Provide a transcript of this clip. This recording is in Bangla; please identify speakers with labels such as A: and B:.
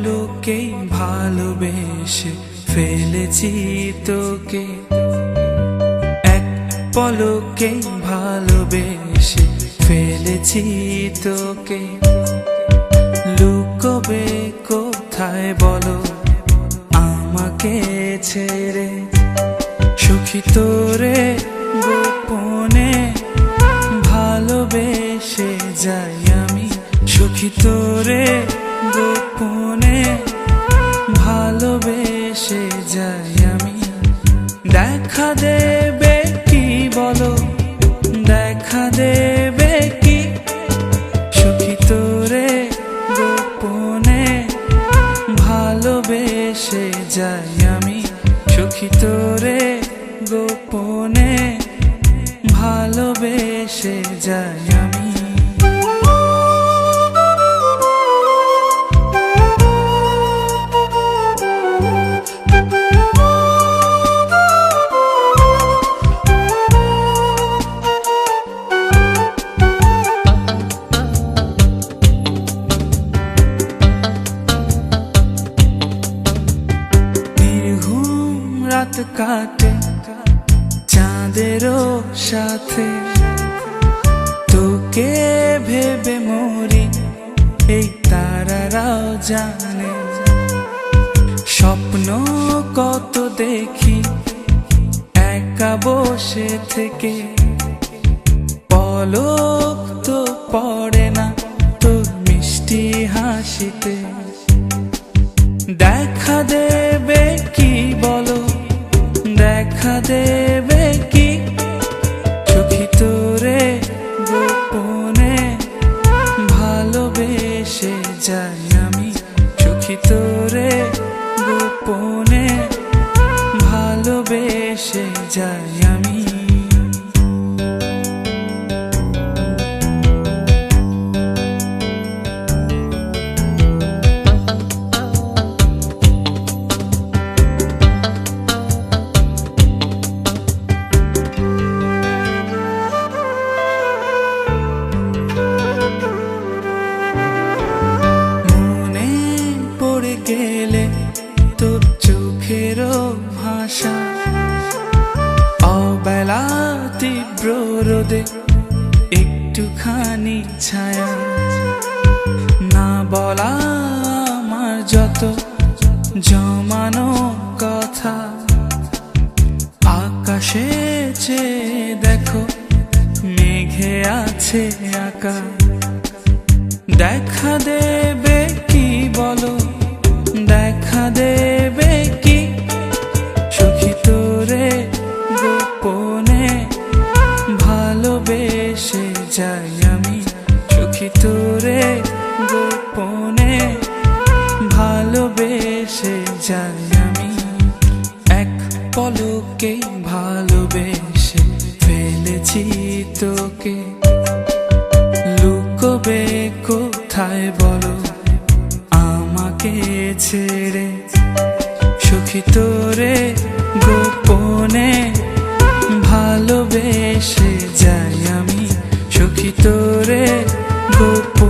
A: পলকেই ভালোবেসে ফেলেছি তোকে, এক পলকেই ভালোবেসে ফেলেছি তোকে। লুকোবে কোথায় বলো আমাকে ছেড়ে, সখী তোরে গোপনে ভালোবেসে যাই আমি, সখী তোরে গোপনে ভালোবেসে যাই আমি। দেখা দেবে কি বলো, দেখা দেবে কি, সখী তোরে গোপনে ভালোবেসে যাই আমি, সখী তোরে গোপনে ভালোবেসে যাই আমি। রাত কাটে চাঁদেরও সাথে, তোকে ভেবে মরি এই তারারাও জানে। স্বপ্ন কত দেখি একা বসে থেকে, পলক তো পড়ে না তোর মিষ্টি হাসিতে। দেখা দেবে কি বলো, দেখা দেবে কি, সখী তোরে গোপনে ভালোবেসে যাই আমি, সখী তোরে গোপনে ভালোবেসে যাই আমি। গেলে তোর চোখেরও ভাষা, অবেলা তীব্র রোদে একটুখানি ছায়া, না বলা আমার যত জমানো কথা। আকাশে চেয়ে দেখো মেঘে আছে আঁকা, দেখা দেবে কি বলো, দেখা দেবে কি, সখী তোরে গোপনে ভালোবেসে যাই আমি, সখী তোরে গোপনে ভালোবেসে যাই আমি। এক পলকেই ভালোবেসে ফেলেছি তোকে, লুকোবে কোথায় বলো আমাকে ছেড়ে, সখী তোরে গোপনে ভালোবেসে যাই আমি, সখী তোরে গোপনে